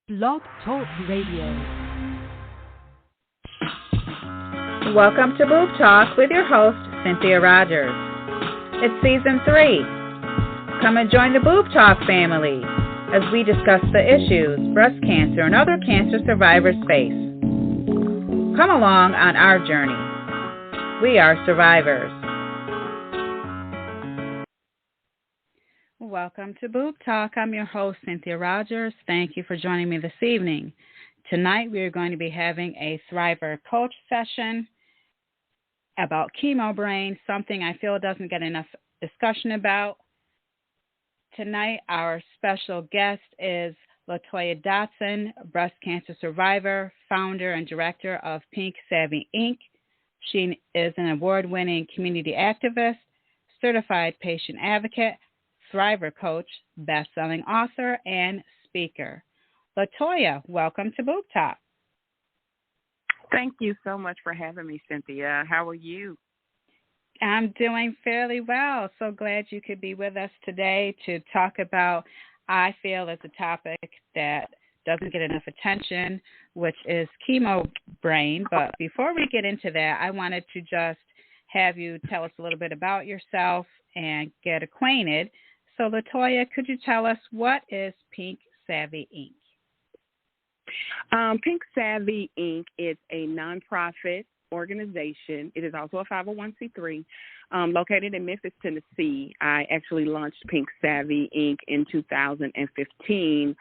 Blog Talk Radio. Welcome to Boob Talk with your host, Cynthia Rogers. It's Season 3. Come and join the Boob Talk family as we discuss the issues breast cancer and other cancer survivors face. Come along on our journey. We are survivors. Welcome to Boob Talk. I'm your host, Cynthia Rogers. Thank you for joining me this evening. Tonight we are going to be having a Thriver Coach session about chemo brain, something I feel doesn't get enough discussion about. Tonight our special guest is LaToya Dotson, breast cancer survivor, founder and director of Pink Savvy Inc. She is an award-winning community activist, certified patient advocate, Thriver coach, best-selling author, and speaker. LaToya, welcome to Boob Talk. Thank you so much for having me, Cynthia. How are you? I'm doing fairly well. So glad you could be with us today to talk about, I feel, it's a topic that doesn't get enough attention, which is chemo brain. But before we get into that, I wanted to just have you tell us a little bit about yourself and get acquainted. So, LaToya, could you tell us what is Pink Savvy Inc.? Pink Savvy Inc. is a nonprofit organization. It is also a 501c3 located in Memphis, Tennessee. I actually launched Pink Savvy Inc. in 2015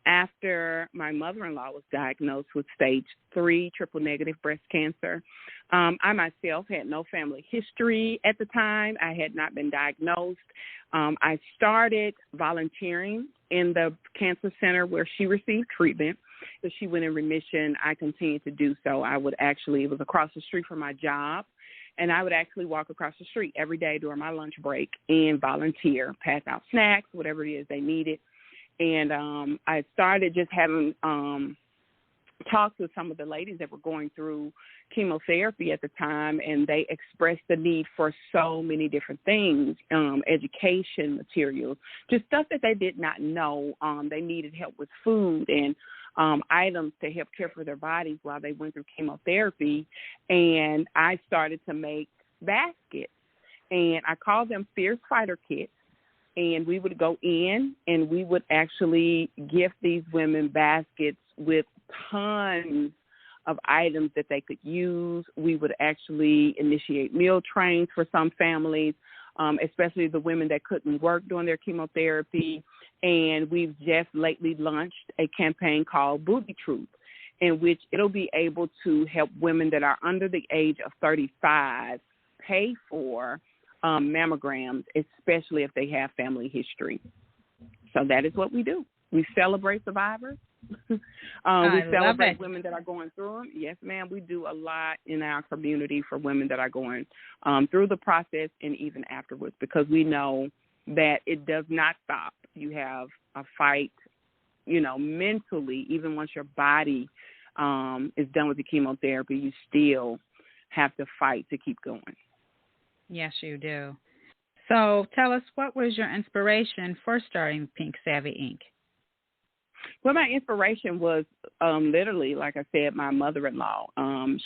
after my mother-in-law was diagnosed with stage 3 triple-negative breast cancer. I myself had no family history at the time. I had not been diagnosed. I started volunteering in the cancer center where she received treatment. As she went in remission, I continued to do so. It was across the street from my job, and I would actually walk across the street every day during my lunch break and volunteer, pass out snacks, whatever it is they needed. And I started just having talks with some of the ladies that were going through chemotherapy at the time, and they expressed the need for so many different things, education materials, just stuff that they did not know. They needed help with food and items to help care for their bodies while they went through chemotherapy. And I started to make baskets, and I called them Fierce Fighter Kits. And we would go in and we would actually gift these women baskets with tons of items that they could use. We would actually initiate meal trains for some families, especially the women that couldn't work during their chemotherapy. And we've just lately launched a campaign called Booby Truth, in which it'll be able to help women that are under the age of 35 pay for mammograms, especially if they have family history. So that is what we do. We celebrate survivors. We celebrate women that are going through them. Yes, ma'am. We do a lot in our community for women that are going through the process and even afterwards, because we know that it does not stop. You have a fight, mentally. Even once your body is done with the chemotherapy, you still have to fight to keep going. Yes, you do. So tell us, what was your inspiration for starting Pink Savvy Inc.? Well, my inspiration was literally, like I said, my mother-in-law.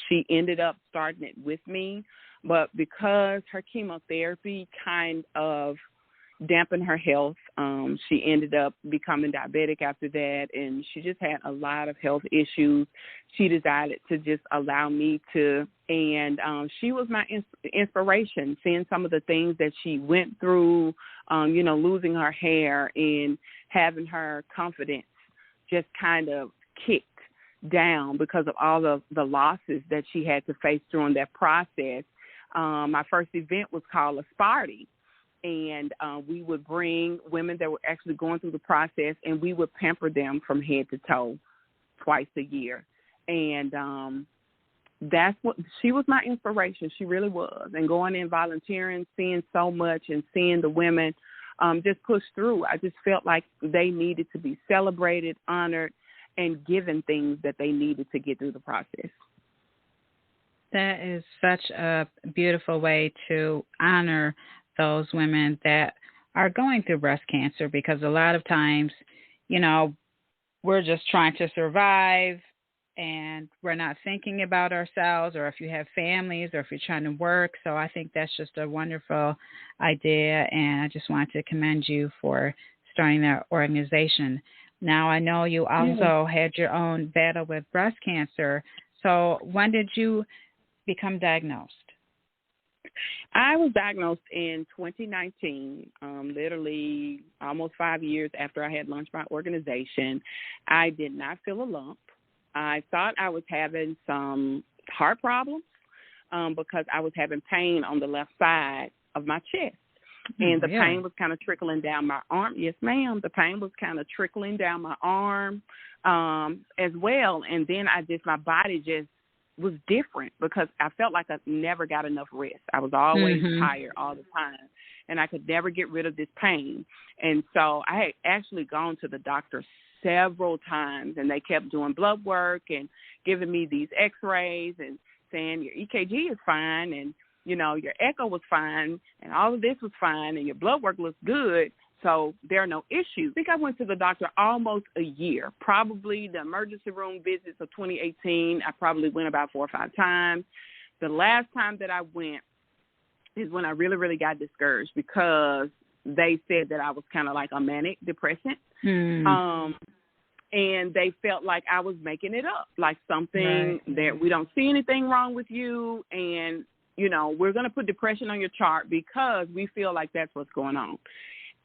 She ended up starting it with me, but because her chemotherapy kind of dampened her health, she ended up becoming diabetic after that, and she just had a lot of health issues. She decided to just allow me to, and she was my inspiration, seeing some of the things that she went through, losing her hair and having her confidence just kind of kicked down because of all of the losses that she had to face during that process. My first event was called a Sparty. And we would bring women that were actually going through the process, and we would pamper them from head to toe twice a year. And that's what, she was my inspiration. She really was. And going in volunteering, seeing so much and seeing the women just push through, I just felt like they needed to be celebrated, honored, and given things that they needed to get through the process. That is such a beautiful way to honor those women that are going through breast cancer, because a lot of times, we're just trying to survive and we're not thinking about ourselves, or if you have families, or if you're trying to work. So I think that's just a wonderful idea, and I just wanted to commend you for starting that organization. Now, I know you also had your own battle with breast cancer. So when did you become diagnosed? I was diagnosed in 2019, literally almost 5 years after I had launched my organization. I did not feel a lump. I thought I was having some heart problems because I was having pain on the left side of my chest. And the pain was kind of trickling down my arm. Yes, ma'am. The pain was kind of trickling down my arm as well. And then my body just was different because I felt like I never got enough rest. I was always tired all the time, and I could never get rid of this pain. And so I had actually gone to the doctor several times, and they kept doing blood work and giving me these x-rays and saying your EKG is fine, and, you know, your echo was fine, and all of this was fine, and your blood work looks good, so there are no issues. I think I went to the doctor almost a year. Probably the emergency room visits of 2018, I probably went about 4 or 5 times. The last time that I went is when I really, really got discouraged because they said that I was kind of like a manic depressant. And they felt like I was making it up, like something that we don't see anything wrong with you, and, you know, we're going to put depression on your chart because we feel like that's what's going on.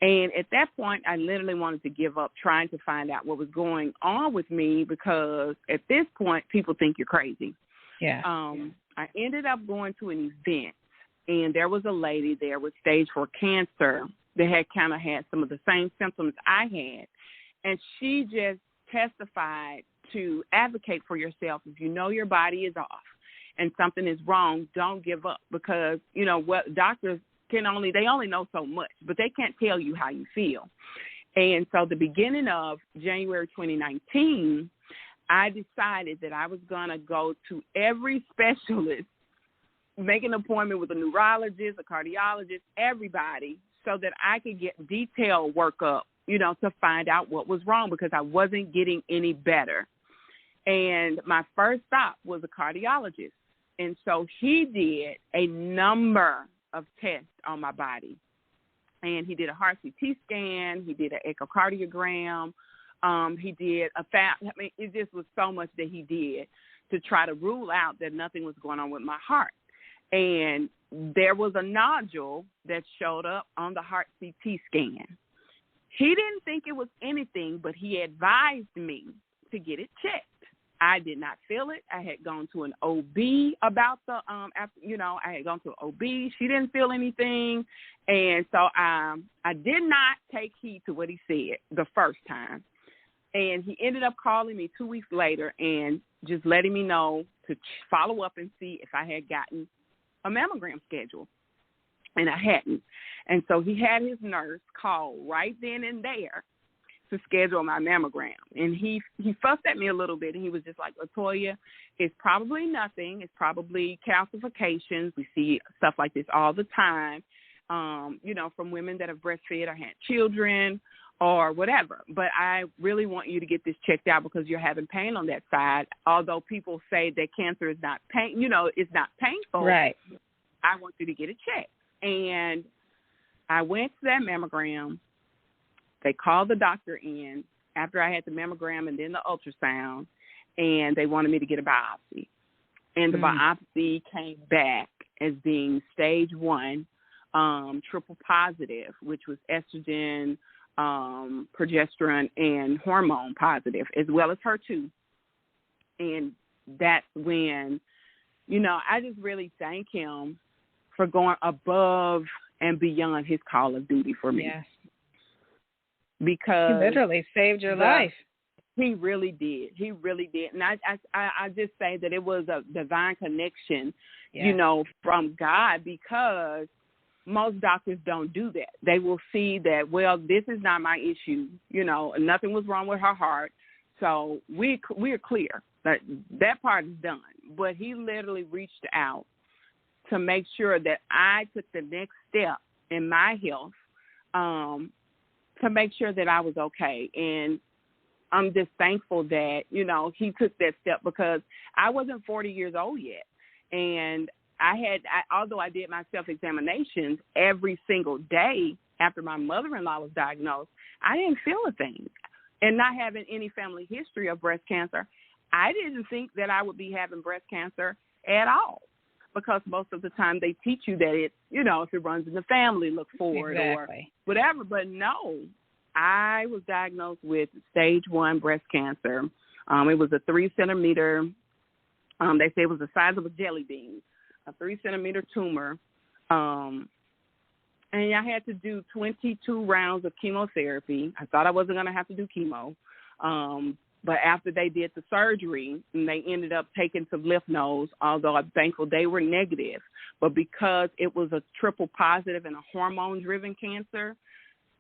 And at that point, I literally wanted to give up trying to find out what was going on with me because at this point, people think you're crazy. Yeah. I ended up going to an event, and there was a lady there with stage 4 cancer that had kind of had some of the same symptoms I had. And she just testified to advocate for yourself. If you know your body is off and something is wrong, don't give up because, you know, what doctors they only know so much, but they can't tell you how you feel. And so the beginning of January 2019, I decided that I was going to go to every specialist, make an appointment with a neurologist, a cardiologist, everybody, so that I could get detailed workup, you know, to find out what was wrong because I wasn't getting any better. And my first stop was a cardiologist. And so he did a number of tests on my body. And he did a heart CT scan. He did an echocardiogram. He did it just was so much that he did to try to rule out that nothing was going on with my heart. And there was a nodule that showed up on the heart CT scan. He didn't think it was anything, but he advised me to get it checked. I did not feel it. I had gone to an OB about I had gone to an OB. She didn't feel anything. And so I did not take heed to what he said the first time. And he ended up calling me 2 weeks later and just letting me know to follow up and see if I had gotten a mammogram schedule. And I hadn't. And so he had his nurse call right then and there to schedule my mammogram. And he fussed at me a little bit, and he was just like, LaToya, it's probably nothing. It's probably calcifications. We see stuff like this all the time, from women that have breastfed or had children or whatever. But I really want you to get this checked out because you're having pain on that side. Although people say that cancer is not it's not painful. Right. I want you to get it checked. And I went to that mammogram. They called the doctor in after I had the mammogram and then the ultrasound, and they wanted me to get a biopsy. And the biopsy came back as being stage 1, triple positive, which was estrogen, progesterone, and hormone positive, as well as HER2. And that's when, I just really thank him for going above and beyond his call of duty for me. Yes. Because he literally saved your life. He really did. He really did. And I just say that it was a divine connection, from God, because most doctors don't do that. They will see that, well, this is not my issue. Nothing was wrong with her heart. So we're clear. That part is done. But he literally reached out to make sure that I took the next step in my health, to make sure that I was okay. And I'm just thankful that, you know, he took that step, because I wasn't 40 years old yet. And although I did my self-examinations every single day after my mother-in-law was diagnosed, I didn't feel a thing. And not having any family history of breast cancer, I didn't think that I would be having breast cancer at all, because most of the time they teach you that it's, you know, if it runs in the family, look for it or whatever. But no, I was diagnosed with stage 1 breast cancer. It was a 3 centimeter, they say it was the size of a jelly bean, a 3 centimeter tumor. And I had to do 22 rounds of chemotherapy. I thought I wasn't going to have to do chemo. But after they did the surgery, and they ended up taking some lymph nodes, although I'm thankful they were negative. But because it was a triple positive and a hormone-driven cancer,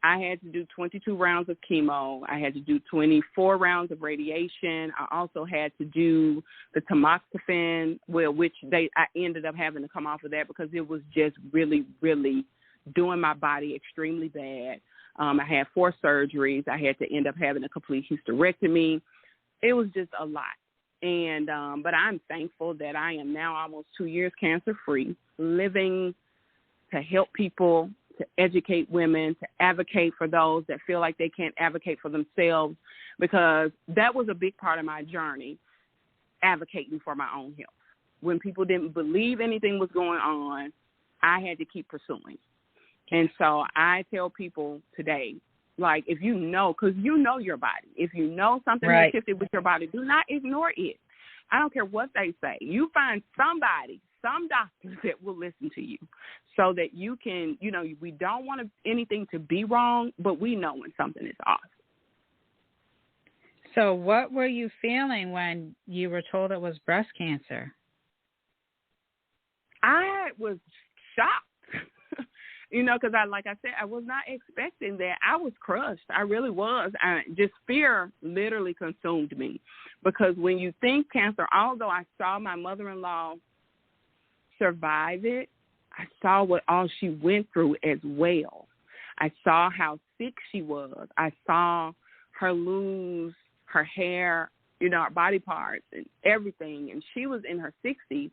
I had to do 22 rounds of chemo. I had to do 24 rounds of radiation. I also had to do the tamoxifen, which I ended up having to come off of that because it was just really, really doing my body extremely bad. I had 4 surgeries. I had to end up having a complete hysterectomy. It was just a lot. And but I'm thankful that I am now almost 2 years cancer-free, living to help people, to educate women, to advocate for those that feel like they can't advocate for themselves, because that was a big part of my journey, advocating for my own health. When people didn't believe anything was going on, I had to keep pursuing. And so I tell people today, like, if you know, because you know your body, if you know something has shifted with your body, do not ignore it. I don't care what they say. You find somebody, some doctors that will listen to you, so that you can, you know, we don't want anything to be wrong, but we know when something is off. So what were you feeling when you were told it was breast cancer? I was shocked. You know, because like I said, I was not expecting that. I was crushed. I really was. Just fear literally consumed me, because when you think cancer, although I saw my mother-in-law survive it, I saw what all she went through as well. I saw how sick she was. I saw her lose her hair, you know, her body parts and everything. And she was in her 60s.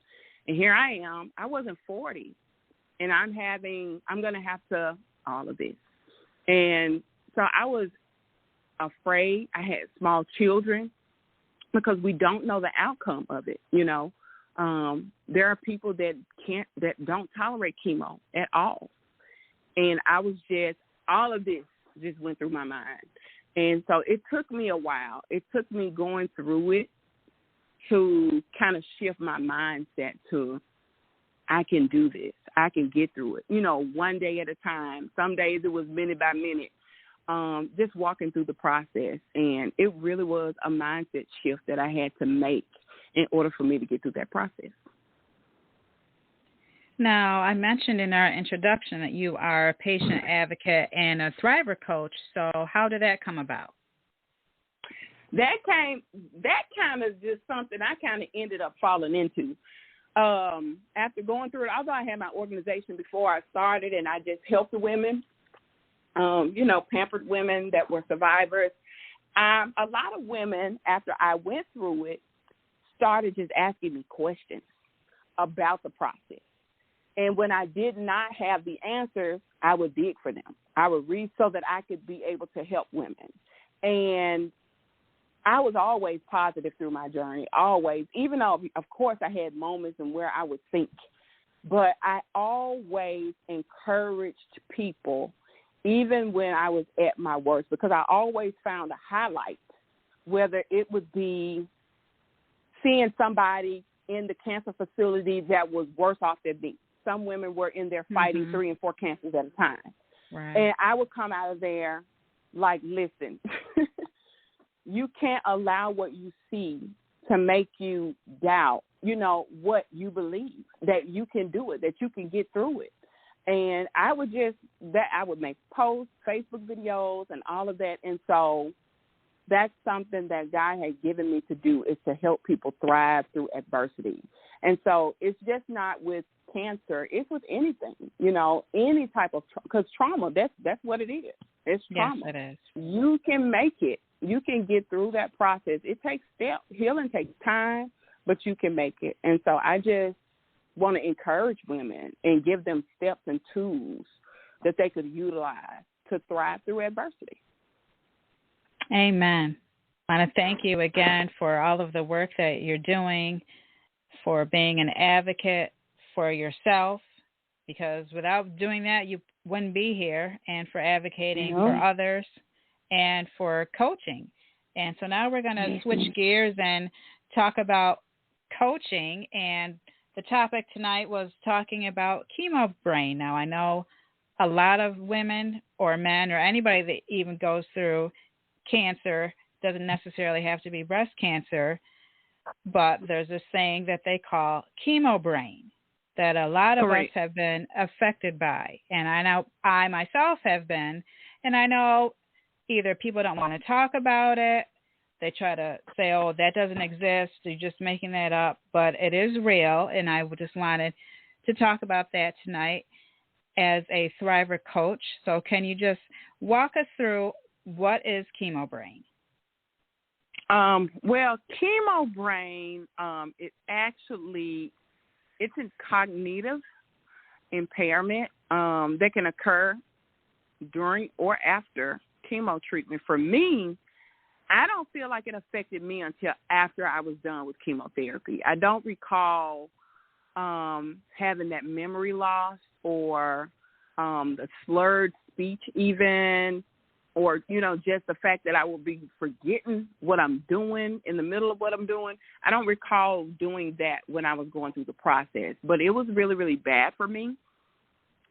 And here I am. I wasn't 40. And I'm going to have to all of this. And so I was afraid. I had small children, because we don't know the outcome of it, you know. There are people that don't tolerate chemo at all. And I was all of this just went through my mind. And so it took me a while. It took me going through it to kind of shift my mindset to, I can do this. I can get through it. You know, one day at a time. Some days it was minute by minute, just walking through the process. And it really was a mindset shift that I had to make in order for me to get through that process. Now, I mentioned in our introduction that you are a patient advocate and a thriver coach. So how did that come about? That kind of just something I kind of ended up falling into. After going through it, although I had my organization before I started, and I just helped the women, you know, pampered women that were survivors. A lot of women, after I went through it, started just asking me questions about the process. And when I did not have the answers, I would dig for them. I would read so that I could be able to help women. And I was always positive through my journey, always, even though, of course, I had moments in where I would think. But I always encouraged people, even when I was at my worst, because I always found a highlight, whether it would be seeing somebody in the cancer facility that was worse off than me. Some women were in there fighting 3 and 4 cancers at a time. Right. And I would come out of there like, listen, you can't allow what you see to make you doubt, you know, what you believe, that you can do it, that you can get through it. And I would I would make posts, Facebook videos, and all of that. And so that's something that God has given me to do, is to help people thrive through adversity. And so it's just not with cancer, it's with anything, you know, any type of, because trauma, that's what it is. It's trauma. Yes, it is. You can make it You can get through that process. It takes steps. Healing takes time, but you can make it. And so I just want to encourage women and give them steps and tools that they could utilize to thrive through adversity. Amen. I want to thank you again for all of the work that you're doing, for being an advocate for yourself, because without doing that, you wouldn't be here, and for advocating for others and for coaching. And so now we're going to switch gears and talk about coaching. And the topic tonight was talking about chemo brain. Now, I know a lot of women or men or anybody that even goes through cancer, doesn't necessarily have to be breast cancer, but there's a saying that they call chemo brain that a lot of us have been affected by. And I know I myself have been, and I know either people don't want to talk about it, they try to say, oh, that doesn't exist, you're just making that up, but it is real, and I just wanted to talk about that tonight as a Thriver coach. So can you just walk us through what is chemo brain? Well, chemo brain, it's a cognitive impairment that can occur during or after chemo treatment. For me, I don't feel like it affected me until after I was done with chemotherapy. I don't recall having that memory loss or the slurred speech even, or, just the fact that I will be forgetting what I'm doing in the middle of what I'm doing. I don't recall doing that when I was going through the process, but it was really, really bad for me,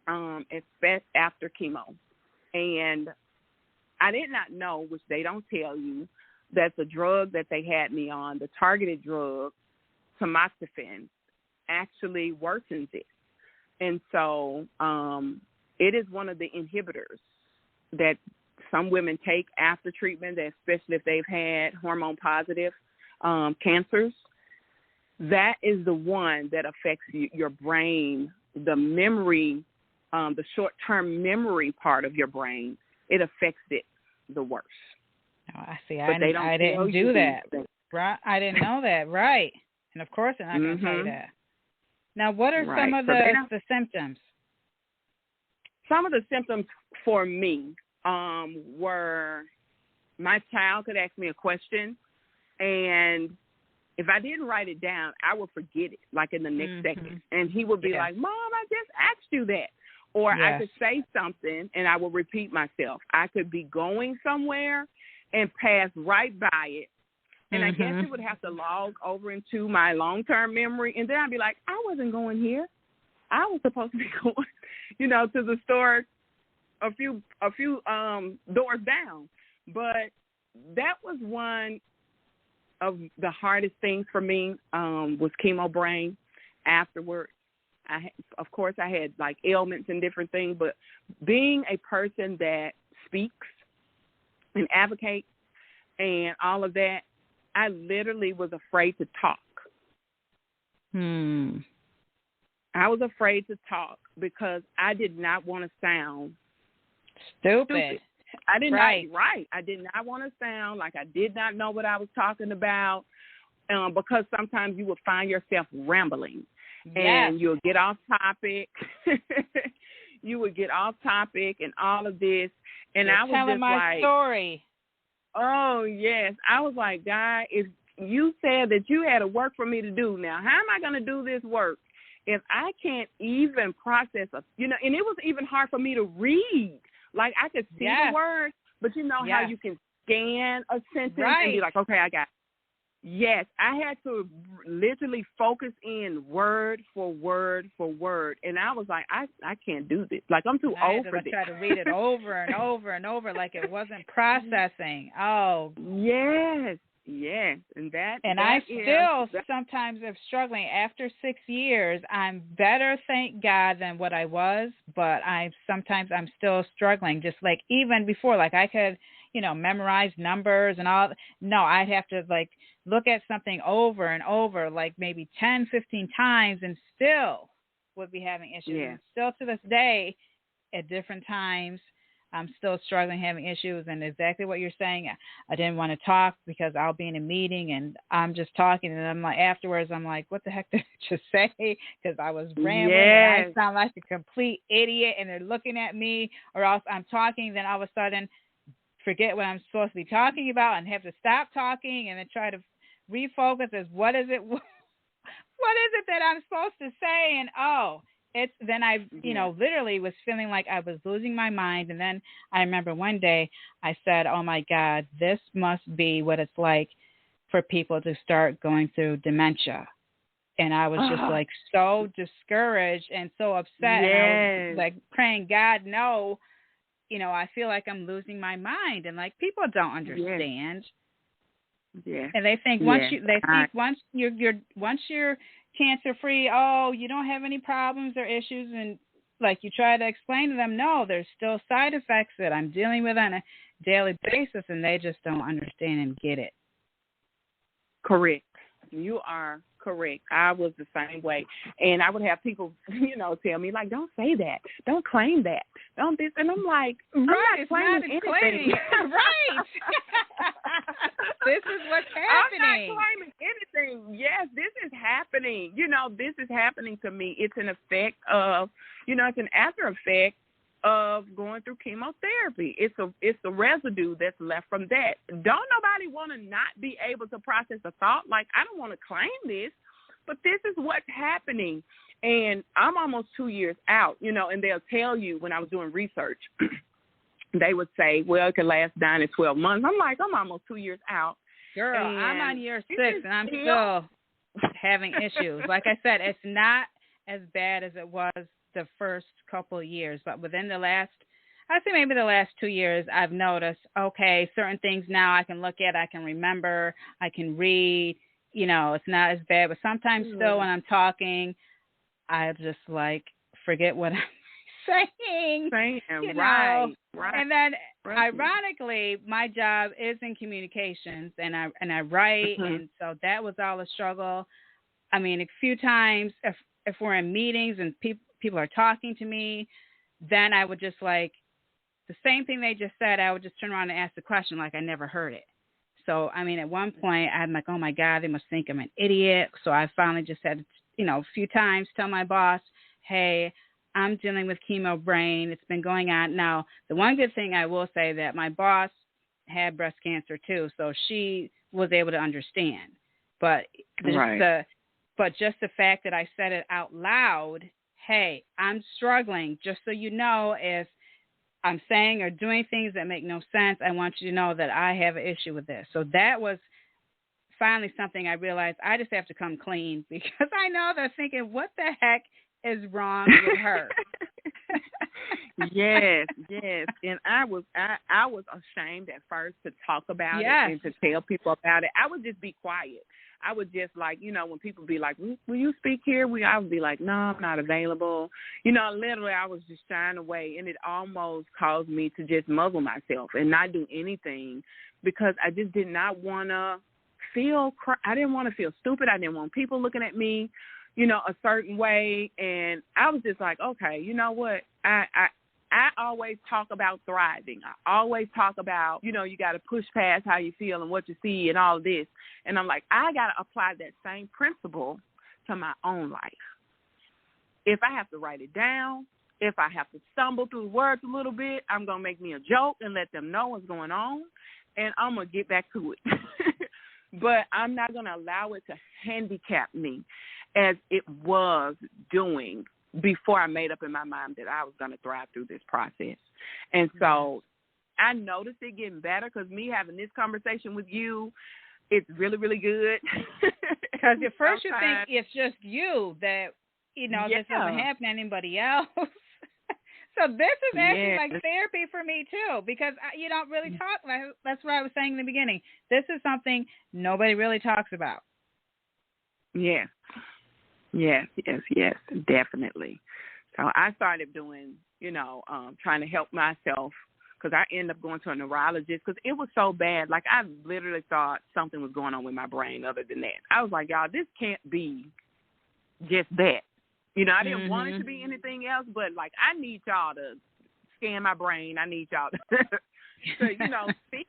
especially after chemo. And I did not know, which they don't tell you, that the drug that they had me on, the targeted drug, tamoxifen, actually worsens it. And so it is one of the inhibitors that some women take after treatment, especially if they've had hormone-positive cancers. That is the one that affects your brain, the memory, the short-term memory part of your brain. It affects it the worst. Oh, I see. I didn't do that. Right. I didn't know that. Right. And of course, I'm not going to tell you that. Now, what are some of the symptoms? Some of the symptoms for me were my child could ask me a question, and if I didn't write it down, I would forget it, like in the next second. And he would be like, Mom, I just asked you that. Or I could say something, and I would repeat myself. I could be going somewhere and pass right by it. And I guess it would have to log over into my long-term memory. And then I'd be like, I wasn't going here. I was supposed to be going, to the store a few doors down. But that was one of the hardest things for me, was chemo brain. Afterwards, of course, I had like ailments and different things, but being a person that speaks and advocates and all of that, I literally was afraid to talk. I was afraid to talk because I did not want to sound stupid. I did I did not want to sound like I did not know what I was talking about, because sometimes you would find yourself rambling. And you'll get off topic. You would get off topic and all of this. And I was telling just my story. Oh, yes. I was like, God, if you said that you had a work for me to do now, how am I going to do this work if I can't even process and it was even hard for me to read. Like, I could see the words, but how you can scan a sentence and be like, okay, I got it. Yes, I had to literally focus in word for word for word. And I was like, I can't do this. Like, I'm too old for this. I tried to read it over and over and over like it wasn't processing. Oh. Yes. And I still sometimes am struggling. After 6 years, I'm better, thank God, than what I was. But sometimes I'm still struggling. Just like even before, like I could, memorize numbers and all. No, I'd have to look at something over and over, like maybe 10, 15 times, and still would be having issues. And still to this day, at different times, I'm still struggling, having issues, and exactly what you're saying. I didn't want to talk because I'll be in a meeting and I'm just talking, and I'm like, afterwards, I'm like, what the heck did I just say? Because I was rambling and I Yes. sound like a complete idiot, and they're looking at me, or else I'm talking, then all of a sudden forget what I'm supposed to be talking about and have to stop talking and then try to refocus as what is it what is it that I'm supposed to say? And it's then I, Yes. literally was feeling like I was losing my mind. And then I remember one day I said, oh my God, this must be what it's like for people to start going through dementia. And I was just like so discouraged and so upset. And I was Yes. like praying, God, no, I feel like I'm losing my mind. And like people don't Yes. understand. Yes. And they think Yes. once you're cancer free, oh, you don't have any problems or issues, and like you try to explain to them, no, there's still side effects that I'm dealing with on a daily basis, and they just don't understand and get it. Correct. You are correct. I was the same way. And I would have people, tell me, like, don't say that. Don't claim that. Don't this. And I'm like, I'm not claiming anything. Right. This is what's happening. I'm not claiming anything. Yes, this is happening. This is happening to me. It's an effect of, it's an after effect of going through chemotherapy. It's a residue that's left from that. Don't nobody want to not be able to process a thought. Like, I don't want to claim this, but this is what's happening. And I'm almost 2 years out, and they'll tell you when I was doing research, they would say, well, it could last 9 to 12 months. I'm like, I'm almost 2 years out. Girl, I'm on year 6 and I'm still having issues. Like I said, it's not as bad as it was the first couple of years, but within the last 2 years, I've noticed, okay, certain things now I can look at, I can remember, I can read, it's not as bad, but sometimes still when I'm talking, I just like forget what I'm saying. Right. And then ironically, my job is in communications and I write, and so that was all a struggle. I mean, a few times if we're in meetings and people are talking to me, then I would just like the same thing they just said, I would just turn around and ask the question like I never heard it. So, I mean, at one point I'm like, oh my God, they must think I'm an idiot. So I finally just had to, a few times tell my boss, hey, I'm dealing with chemo brain. It's been going on. Now, the one good thing I will say that my boss had breast cancer too, so she was able to understand. But just the fact that I said it out loud, hey, I'm struggling. Just so you know, if I'm saying or doing things that make no sense, I want you to know that I have an issue with this. So that was finally something I realized I just have to come clean, because I know they're thinking, what the heck is wrong with her? Yes. And I was ashamed at first to talk about it and to tell people about it. I would just be quiet. I would just like, when people be like, will you speak here? I would be like, no, I'm not available. Literally I was just shying away, and it almost caused me to just muzzle myself and not do anything, because I just did not want to I didn't want to feel stupid. I didn't want people looking at me, a certain way. And I was just like, okay, you know what? I always talk about thriving. I always talk about, you got to push past how you feel and what you see and all this. And I'm like, I got to apply that same principle to my own life. If I have to write it down, if I have to stumble through the words a little bit, I'm going to make me a joke and let them know what's going on, and I'm going to get back to it. But I'm not going to allow it to handicap me as it was doing before I made up in my mind that I was going to thrive through this process. And so I noticed it getting better, because me having this conversation with you, it's really, really good. Because at first you think it's just you that, this doesn't happen to anybody else. So this is actually like therapy for me too, because you don't really talk. That's what I was saying in the beginning. This is something nobody really talks about. Yes, definitely. So I started doing, trying to help myself, because I ended up going to a neurologist because it was so bad. Like, I literally thought something was going on with my brain other than that. I was like, y'all, this can't be just that. I didn't want it to be anything else, but, like, I need y'all to scan my brain. I need y'all to, see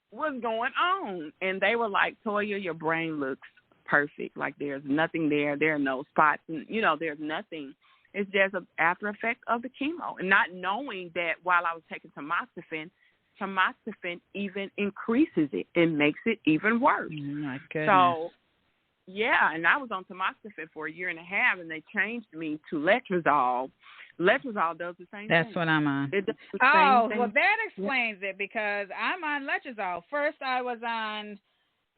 what's going on. And they were like, Toya, your brain looks perfect. Like there's nothing there. There are no spots. And, there's nothing. It's just an after effect of the chemo. And not knowing that while I was taking tamoxifen even increases it. It makes it even worse. Oh, my goodness. So, yeah, and I was on tamoxifen for a year and a half, and they changed me to letrozole. Letrozole does the same thing. That's what I'm on. It does the same thing. Well, that explains it, because I'm on letrozole. First, I was on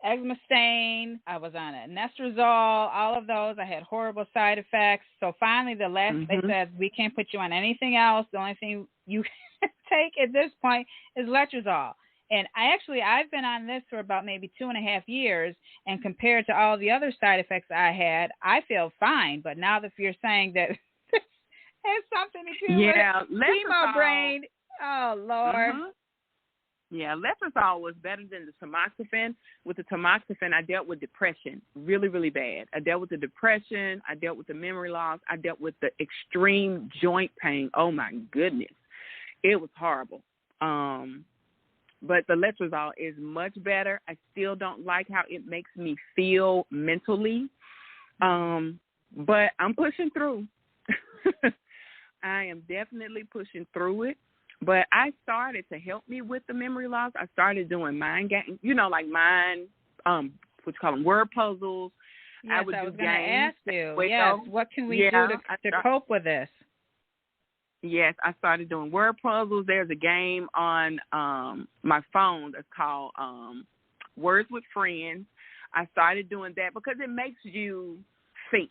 Exmestane. I was on Anastrozole. All of those. I had horrible side effects. So finally, the last they said, we can't put you on anything else. The only thing you can take at this point is letrozole. And I've been on this for about maybe 2.5 years, and compared to all the other side effects I had, I feel fine. But now that you're saying that it has something to do with chemo brain, oh, Lord. Yeah, letrozole was better than the tamoxifen. With the tamoxifen, I dealt with depression really, really bad. I dealt with the depression. I dealt with the memory loss. I dealt with the extreme joint pain. Oh, my goodness. It was horrible. But the letrozole is much better. I still don't like how it makes me feel mentally. But I'm pushing through. I am definitely pushing through it. But I started to help me with the memory loss. I started doing mind games, like what you call them, word puzzles. Yes, I was going to ask you. Yes, what can we do to cope with this? Yes, I started doing word puzzles. There's a game on my phone that's called Words with Friends. I started doing that because it makes you think.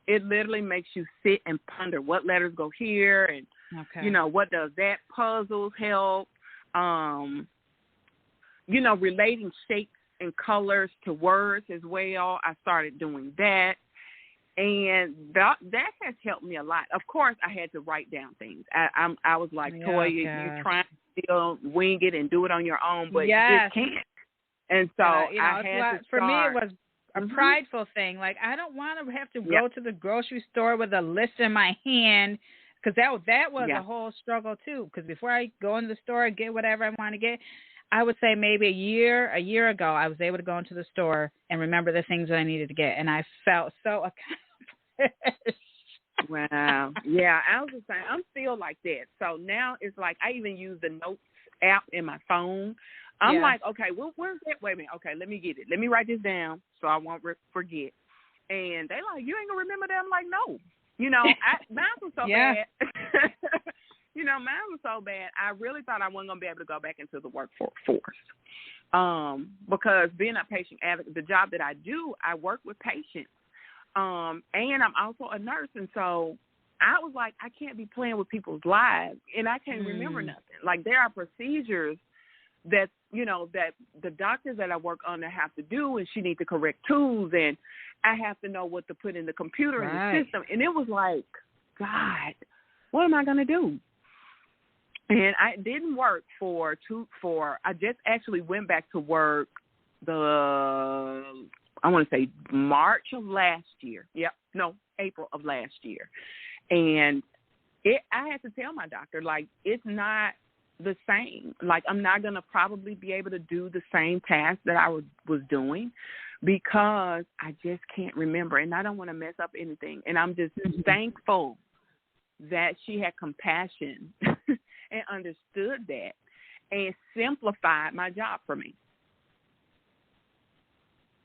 It literally makes you sit and ponder what letters go here and, what does that? Puzzles help. Relating shapes and colors to words as well. I started doing that. And that has helped me a lot. Of course, I had to write down things. I was like, Toya, you're trying to still wing it and do it on your own, but you just can't. And so I had to start. For me, it was a prideful thing. Like, I don't want to have to go to the grocery store with a list in my hand, because that was a whole struggle, too. Because before I go in the store and get whatever I want to get, I would say maybe a year ago, I was able to go into the store and remember the things that I needed to get. And I felt so accomplished. Wow. Yeah, I was the same. I'm still like that. So now it's like I even use the notes app in my phone. I'm like, okay, well, where's that? Wait a minute. Okay, let me get it. Let me write this down so I won't forget. And they like, you ain't going to remember that? I'm like, no. Mine was so bad. Mine was so bad. I really thought I wasn't going to be able to go back into the workforce. Because being a patient advocate, the job that I do, I work with patients. And I'm also a nurse. And so I was like, I can't be playing with people's lives. And I can't remember nothing. Like, there are procedures that, that the doctors that I work under have to do, and she needs to correct tools, and I have to know what to put in the computer and the system. And it was like, God, what am I going to do? And I didn't work I just actually went back to work I want to say March of last year. April of last year. And I had to tell my doctor, like, it's not the same. Like, I'm not going to probably be able to do the same task that I was doing because I just can't remember, and I don't want to mess up anything. And I'm just thankful that she had compassion and understood that and simplified my job for me.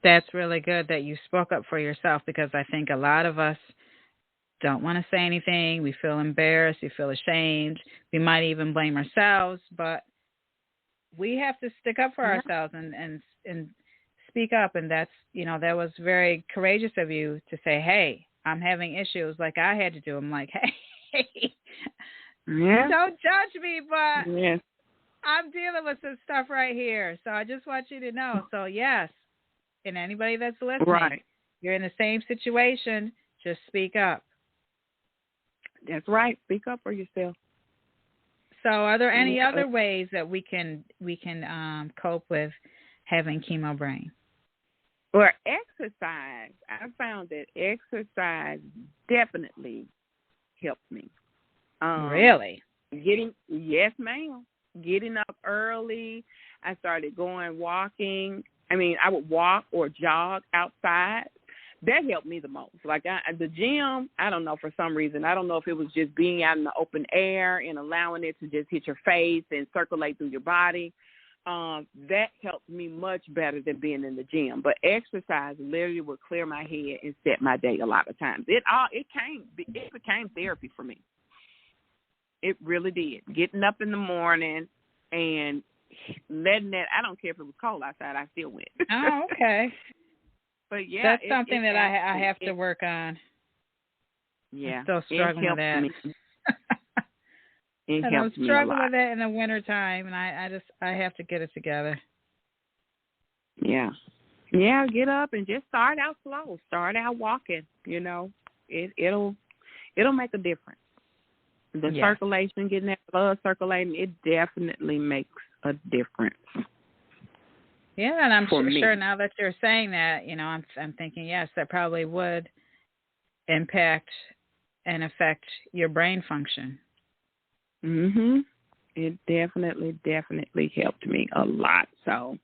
That's really good that you spoke up for yourself, because I think a lot of us don't want to say anything. We feel embarrassed. We feel ashamed. We might even blame ourselves, but we have to stick up for ourselves and speak up. And that's, that was very courageous of you to say, hey, I'm having issues like I had to do. I'm like, hey, don't judge me, but I'm dealing with some stuff right here. So I just want you to know. So yes, and anybody that's listening, you're in the same situation, just speak up. That's right. Speak up for yourself. So are there any other ways that we can cope with having chemo brain? Or exercise. I found that exercise definitely helped me. Really? Yes, ma'am. Getting up early. I started going walking. I mean, I would walk or jog outside. That helped me the most. Like the gym, I don't know, for some reason. I don't know if it was just being out in the open air and allowing it to just hit your face and circulate through your body. That helped me much better than being in the gym. But exercise literally would clear my head and set my day a lot of times. It became therapy for me. It really did. Getting up in the morning and letting that, I don't care if it was cold outside, I still went. Oh, okay. But yeah, that's something that I have to work on. Yeah, I'm still struggling with that. And I'm struggling with that in the wintertime, and I have to get it together. Yeah, get up and just start out slow. Start out walking. You know, it'll make a difference. The circulation, getting that blood circulating, it definitely makes a difference. Yeah, and I'm sure now that you're saying that, you know, I'm thinking, yes, that probably would impact and affect your brain function. It definitely helped me a lot. So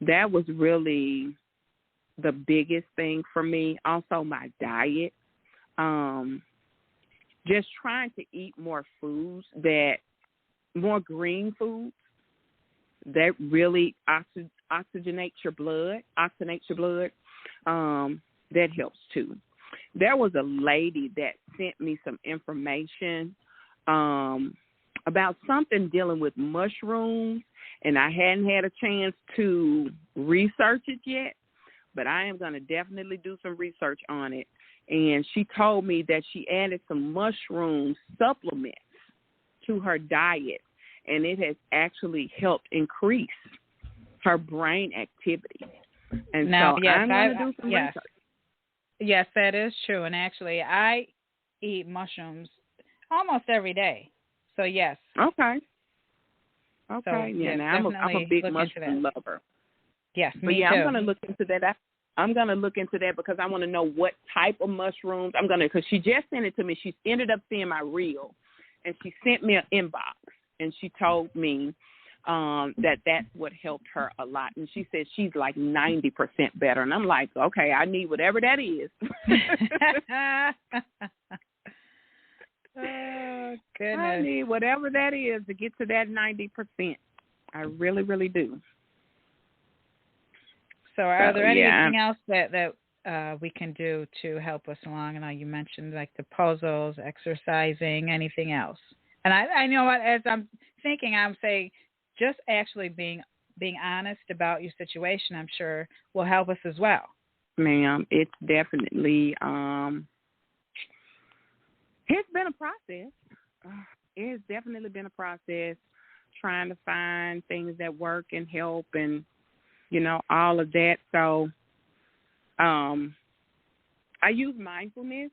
that was really the biggest thing for me. Also, my diet. Just trying to eat more foods more green foods that really oxygenates your blood. That helps too. There was a lady that sent me some information about something dealing with mushrooms, and I hadn't had a chance to research it yet, but I am going to definitely do some research on it. And she told me that she added some mushroom supplements to her diet, and it has actually helped increase her brain activity. And now, so yes, I'm going to do some research. Yes, that is true. And actually, I eat mushrooms almost every day. So, yes. Okay. So, yeah, now I'm a big mushroom lover. Yes, me too. I'm going to look into that. I'm going to look into that because I want to know what type of mushrooms. Because she just sent it to me. She ended up seeing my reel, and she sent me an inbox, and she told me that's what helped her a lot. And she said she's like 90% better. And I'm like, okay, I need whatever that is. Oh, goodness. I need whatever that is to get to that 90%. I really, really do. So are there anything else that we can do to help us along? And you mentioned like the puzzles, exercising, anything else? And I know what, as I'm thinking, I'm saying just actually being honest about your situation, I'm sure will help us as well. Ma'am, it's definitely, it's been a process. It's definitely been a process trying to find things that work and help and, you know, all of that. So I use mindfulness,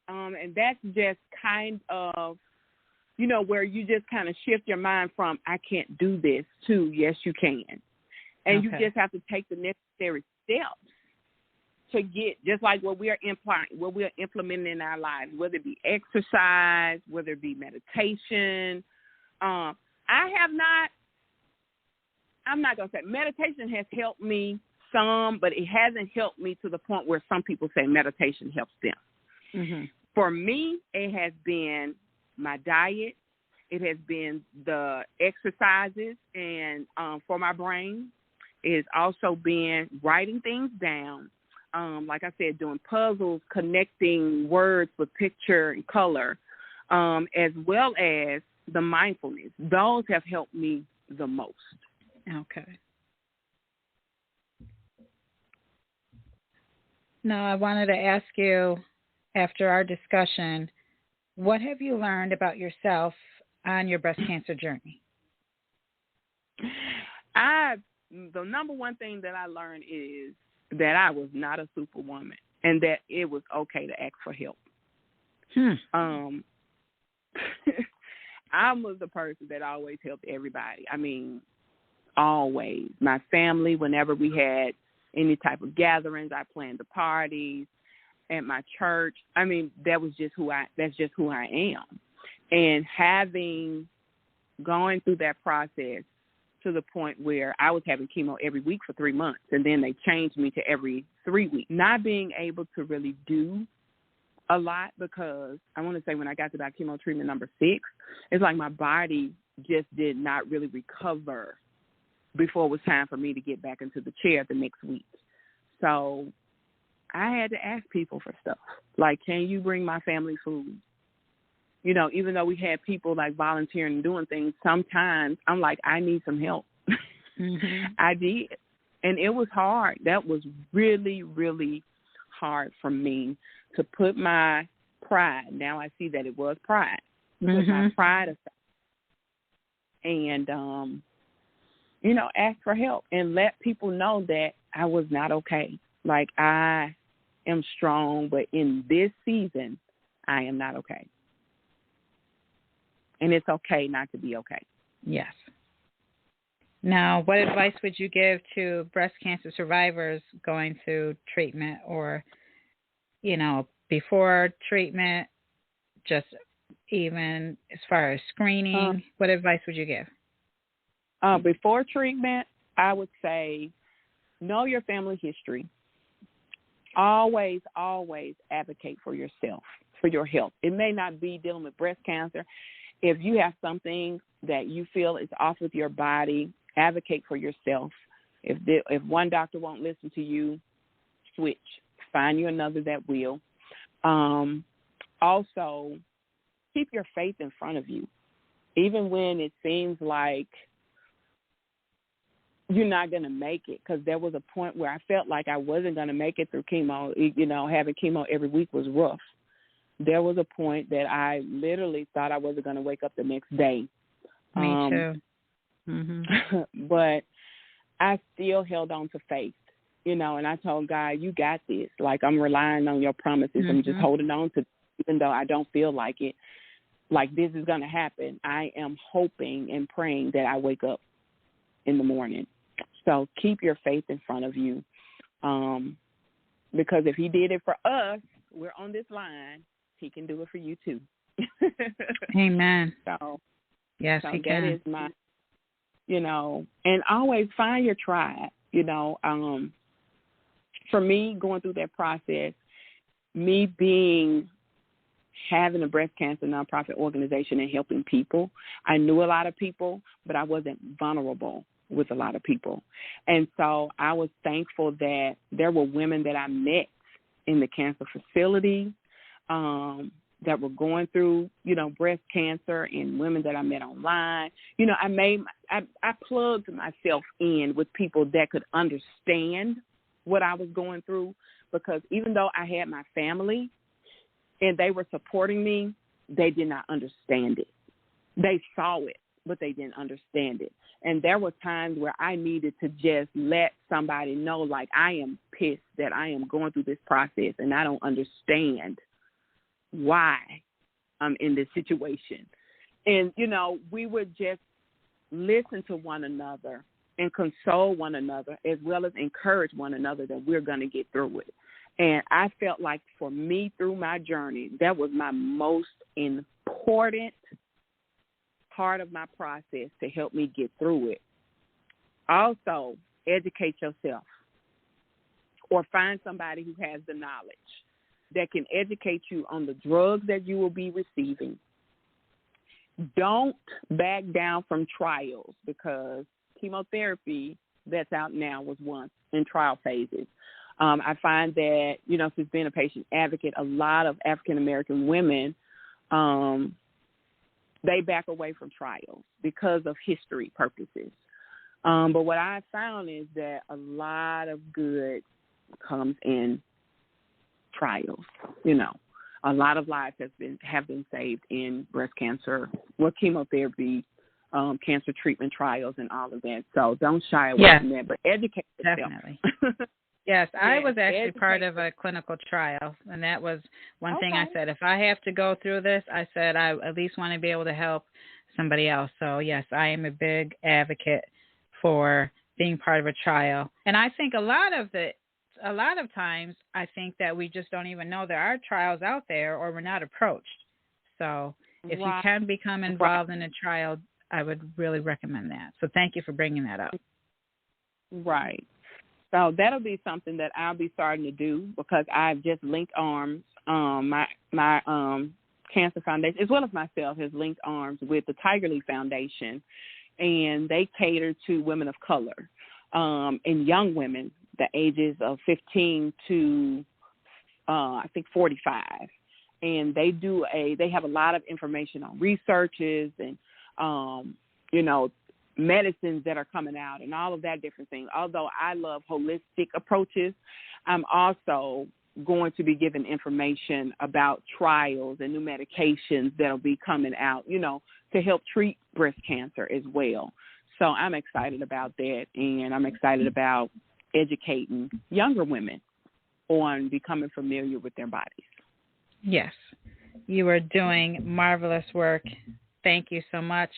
and that's just kind of, you know, where you just kind of shift your mind from I can't do this to yes, you can. And you just have to take the necessary steps to get, just like what we are implementing in our lives, whether it be exercise, whether it be meditation. I'm not going to say meditation has helped me some, but it hasn't helped me to the point where some people say meditation helps them. Mm-hmm. For me, it has been my diet. It has been the exercises and for my brain. It has also been writing things down. Like I said, doing puzzles, connecting words with picture and color, as well as the mindfulness. Those have helped me the most. Okay. Now, I wanted to ask you, after our discussion, what have you learned about yourself on your breast cancer journey? The number one thing that I learned is that I was not a superwoman and that it was okay to ask for help. I was the person that always helped everybody. I mean, always. My family, whenever we had any type of gatherings, I planned the parties. At my church, I mean, that's just who I am. And having gone through that process to the point where I was having chemo every week for 3 months, and then they changed me to every 3 weeks, not being able to really do a lot, because I want to say when I got to that chemo treatment number 6, it's like my body just did not really recover before it was time for me to get back into the chair the next week. So I had to ask people for stuff. Like, can you bring my family food? You know, even though we had people like volunteering and doing things, sometimes I'm like, I need some help. Mm-hmm. I did. And it was hard. That was really, really hard for me to put my pride. Now I see that it was pride. Mm-hmm. Put my pride aside. And, you know, ask for help and let people know that I was not okay. Like, I am strong, but in this season, I am not okay. And it's okay not to be okay. Yes. Now, what advice would you give to breast cancer survivors going through treatment, or, you know, before treatment, just even as far as screening? What advice would you give? Before treatment, I would say know your family history. Always, always advocate for yourself, for your health. It may not be dealing with breast cancer. If you have something that you feel is off with your body, advocate for yourself. If one doctor won't listen to you, switch. Find you another that will. Also, keep your faith in front of you. Even when it seems like you're not going to make it, because there was a point where I felt like I wasn't going to make it through chemo. You know, having chemo every week was rough. There was a point that I literally thought I wasn't going to wake up the next day. Me too. Mm-hmm. But I still held on to faith, you know, and I told God, you got this. Like, I'm relying on your promises. Mm-hmm. I'm just holding on to, even though I don't feel like it, like this is going to happen. I am hoping and praying that I wake up in the morning. So keep your faith in front of you, because if he did it for us, we're on this line, he can do it for you too. Amen. So, yes, he can. That is my, you know, and always find your tribe, you know. For me, going through that process, me having a breast cancer nonprofit organization and helping people, I knew a lot of people, but I wasn't vulnerable with a lot of people. And so I was thankful that there were women that I met in the cancer facility that were going through, you know, breast cancer, and women that I met online. You know, I plugged myself in with people that could understand what I was going through, because even though I had my family and they were supporting me, they did not understand it. They saw it, but they didn't understand it. And there were times where I needed to just let somebody know, like, I am pissed that I am going through this process and I don't understand why I'm in this situation. And, you know, we would just listen to one another and console one another, as well as encourage one another that we're going to get through it. And I felt like for me through my journey, that was my most important part of my process to help me get through it. Also, educate yourself, or find somebody who has the knowledge that can educate you on the drugs that you will be receiving. Don't back down from trials, because chemotherapy that's out now was once in trial phases. I find that, you know, since being a patient advocate, a lot of African-American women, they back away from trials because of history purposes. But what I found is that a lot of good comes in trials. You know, a lot of lives have been saved in breast cancer, chemotherapy, cancer treatment trials, and all of that. So don't shy away from that, but educate yourself. Definitely. Yes, I was actually part of a clinical trial, and that was one thing I said. If I have to go through this, I said I at least want to be able to help somebody else. So, yes, I am a big advocate for being part of a trial. And I think a lot of times, I think that we just don't even know there are trials out there, or we're not approached. So if you Right. can become Right. involved in a trial, I would really recommend that. So thank you for bringing that up. Right. So that'll be something that I'll be starting to do because I've just linked arms. My Cancer Foundation, as well as myself, has linked arms with the Tiger League Foundation, and they cater to women of color and young women, the ages of 15 to I think 45. And they have a lot of information on researches and medicines that are coming out and all of that different things. Although I love holistic approaches, I'm also going to be giving information about trials and new medications that'll be coming out, to help treat breast cancer as well. So I'm excited about that, and I'm excited about educating younger women on becoming familiar with their bodies. Yes, you are doing marvelous work. Thank you so much.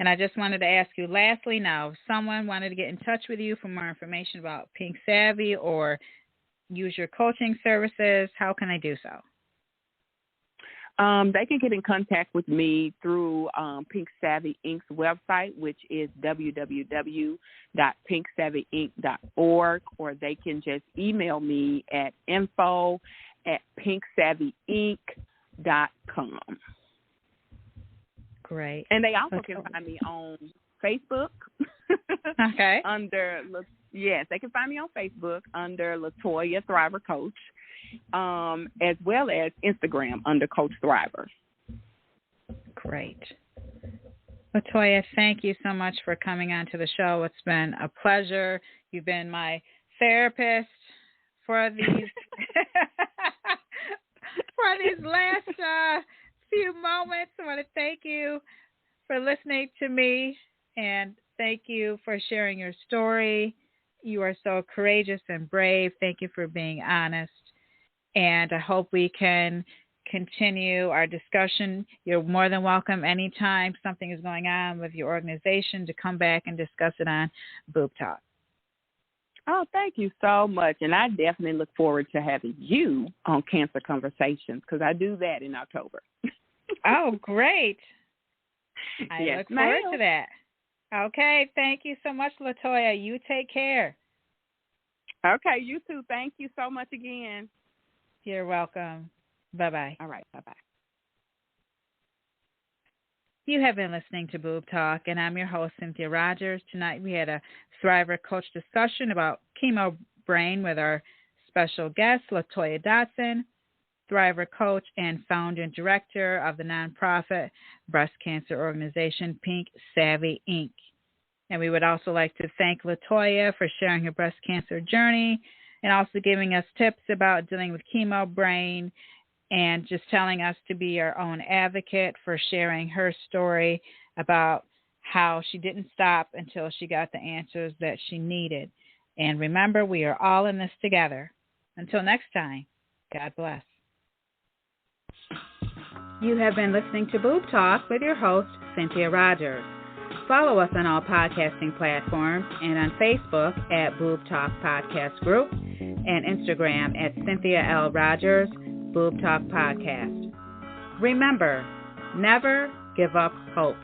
And I just wanted to ask you, lastly, now, if someone wanted to get in touch with you for more information about Pink Savvy or use your coaching services, how can I do so? They can get in contact with me through Pink Savvy Inc.'s website, which is www.pinksavvyinc.org, or they can just email me at info@pinksavvyinc.com. Great. And they also can find me on Facebook. Okay. Yes, they can find me on Facebook under LaToya Thriver Coach, as well as Instagram under Coach Thriver. Great. LaToya, thank you so much for coming on to the show. It's been a pleasure. You've been my therapist for these last few moments. I want to thank you for listening to me, and thank you for sharing your story. You are so courageous and brave. Thank you for being honest. And I hope we can continue our discussion. You're more than welcome anytime something is going on with your organization to come back and discuss it on Boob Talk. Oh, thank you so much. And I definitely look forward to having you on Cancer Conversations because I do that in October. Oh, great. I Yes, look forward to that. Okay, thank you so much, LaToya. You take care. Okay, you too. Thank you so much again. You're welcome. Bye-bye. All right, bye-bye. You have been listening to Boob Talk, and I'm your host, Cynthia Rogers. Tonight we had a Thriver Coach discussion about chemo brain with our special guest, LaToya Dotson, Thriver Coach and founder and director of the nonprofit breast cancer organization Pink Savvy Inc. And we would also like to thank LaToya for sharing her breast cancer journey and also giving us tips about dealing with chemo brain and just telling us to be our own advocate for sharing her story about how she didn't stop until she got the answers that she needed. And remember, we are all in this together. Until next time, God bless. You have been listening to Boob Talk with your host, Cynthia Rogers. Follow us on all podcasting platforms and on Facebook at Boob Talk Podcast Group and Instagram at Cynthia L. Rogers Boob Talk Podcast. Remember, never give up hope.